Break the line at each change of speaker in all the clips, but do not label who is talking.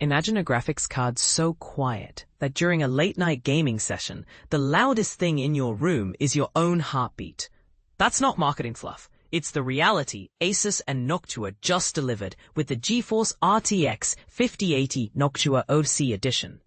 Imagine a graphics card so quiet that during a late-night gaming session, the loudest thing in your room is your own heartbeat. That's not marketing fluff. It's the reality ASUS and Noctua just delivered with the GeForce RTX 5080 Noctua OC Edition.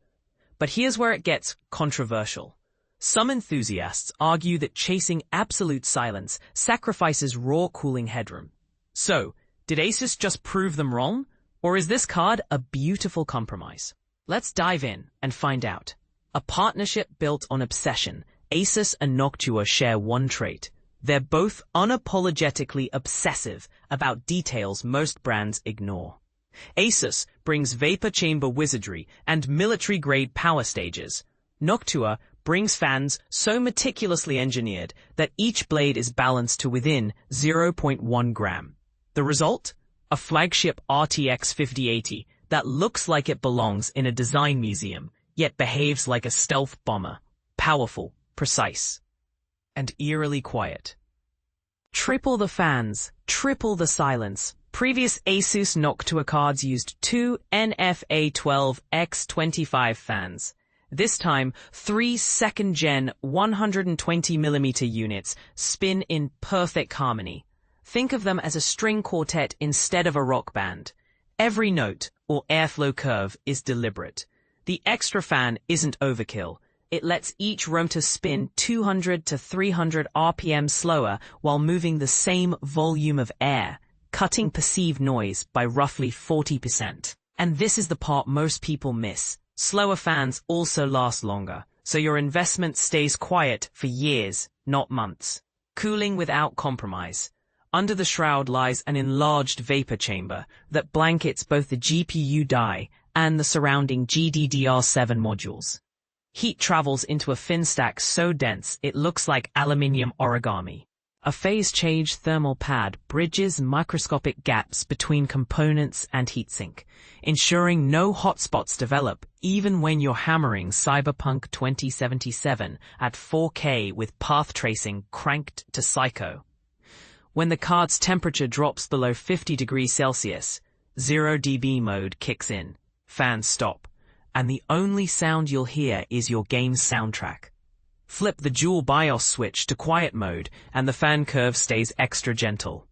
But here's where it gets controversial. Some enthusiasts argue that chasing absolute silence sacrifices raw cooling headroom. So, did ASUS just prove them wrong? Or is this card a beautiful compromise? Let's dive in and find out. A partnership built on obsession, ASUS and Noctua share one trait. They're both unapologetically obsessive about details most brands ignore. ASUS brings vapor chamber wizardry and military-grade power stages. Noctua brings fans so meticulously engineered that each blade is balanced to within 0.1 gram. The result? A flagship RTX 5080 that looks like it belongs in a design museum, yet behaves like a stealth bomber. Powerful, precise, and eerily quiet. Triple the fans, triple the silence. Previous ASUS Noctua cards used two NFA12X25 fans. This time, 3 second-gen 120mm units spin in perfect harmony. Think of them as a string quartet instead of a rock band. Every note, or airflow curve, is deliberate. The extra fan isn't overkill. It lets each rotor spin 200 to 300 RPM slower while moving the same volume of air, cutting perceived noise by roughly 40%. And this is the part most people miss. Slower fans also last longer, so your investment stays quiet for years, not months. Cooling without compromise. Under the shroud lies an enlarged vapor chamber that blankets both the GPU die and the surrounding GDDR7 modules. Heat travels into a fin stack so dense it looks like aluminium origami. A phase-change thermal pad bridges microscopic gaps between components and heatsink, ensuring no hotspots develop even when you're hammering Cyberpunk 2077 at 4K with path tracing cranked to psycho. When the card's temperature drops below 50 degrees Celsius, 0 dB mode kicks in, fans stop, and the only sound you'll hear is your game's soundtrack. Flip the dual BIOS switch to quiet mode, and the fan curve stays extra gentle.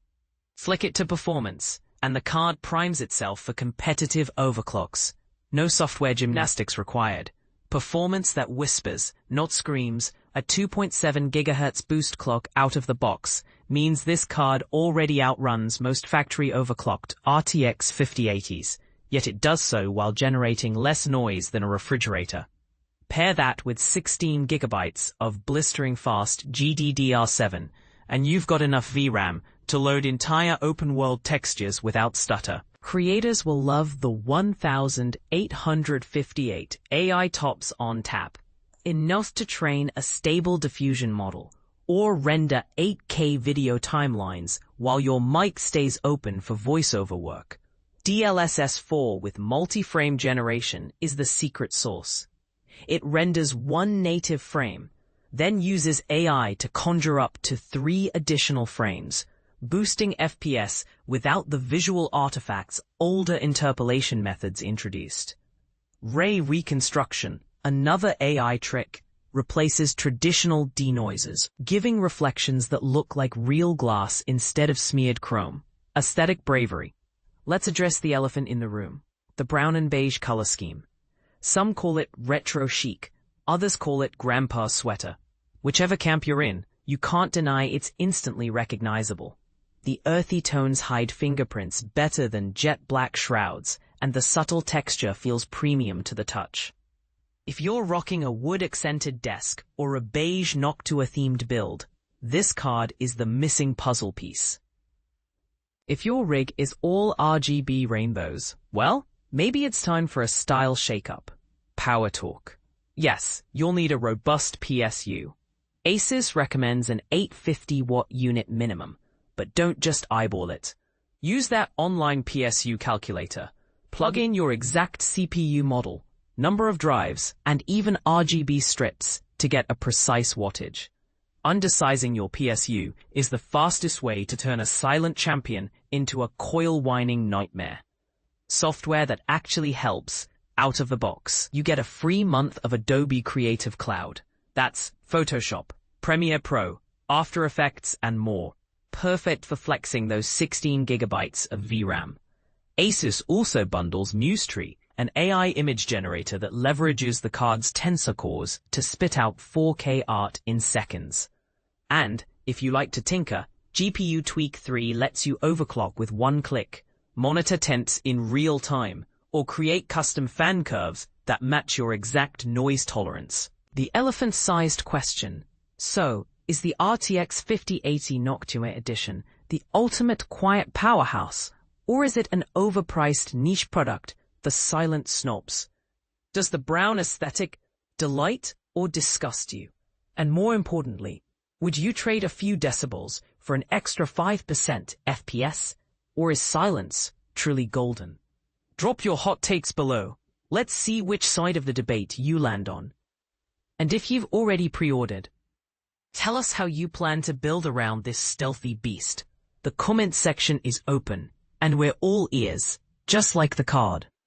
Flick it to performance, and the card primes itself for competitive overclocks. No software gymnastics required. Performance that whispers, not screams. A 2.7 GHz boost clock out of the box means this card already outruns most factory overclocked RTX 5080s, yet it does so while generating less noise than a refrigerator. Pair that with 16 GB of blistering fast GDDR7, and you've got enough VRAM to load entire open-world textures without stutter. Creators will love the 1858 AI TOPS on tap, enough to train a stable diffusion model, or render 8K video timelines while your mic stays open for voiceover work. DLSS 4 with multi-frame generation is the secret sauce. It renders one native frame, then uses AI to conjure up to 3 additional frames, boosting FPS without the visual artifacts older interpolation methods introduced. Ray reconstruction, another AI trick, replaces traditional denoisers, giving reflections that look like real glass instead of smeared chrome. Aesthetic bravery. Let's address the elephant in the room, the brown and beige color scheme. Some call it retro chic, others call it grandpa sweater. Whichever camp you're in, you can't deny it's instantly recognizable. The earthy tones hide fingerprints better than jet black shrouds, and the subtle texture feels premium to the touch. If you're rocking a wood-accented desk or a beige Noctua-themed build, this card is the missing puzzle piece. If your rig is all RGB rainbows, well, maybe it's time for a style shakeup. Power talk. Yes, you'll need a robust PSU. ASUS recommends an 850-watt unit minimum, but don't just eyeball it. Use that online PSU calculator. Plug in your exact CPU model, number of drives, and even RGB strips to get a precise wattage. Undersizing your PSU is the fastest way to turn a silent champion into a coil-whining nightmare. Software that actually helps out of the box. You get a free month of Adobe Creative Cloud. That's Photoshop, Premiere Pro, After Effects, and more. Perfect for flexing those 16 gigabytes of VRAM. ASUS also bundles MuseTree, an AI image generator that leverages the card's tensor cores to spit out 4K art in seconds. And, if you like to tinker, GPU Tweak 3 lets you overclock with one click, monitor temps in real time, or create custom fan curves that match your exact noise tolerance. The elephant-sized question. So, is the RTX 5080 Noctua Edition the ultimate quiet powerhouse, or is it an overpriced niche product for silent snobs? Does the brown aesthetic delight or disgust you? And more importantly, would you trade a few decibels for an extra 5% FPS, or is silence truly golden? Drop your hot takes below. Let's see which side of the debate you land on. And if you've already pre-ordered, tell us how you plan to build around this stealthy beast. The comment section is open, and we're all ears, just like the card.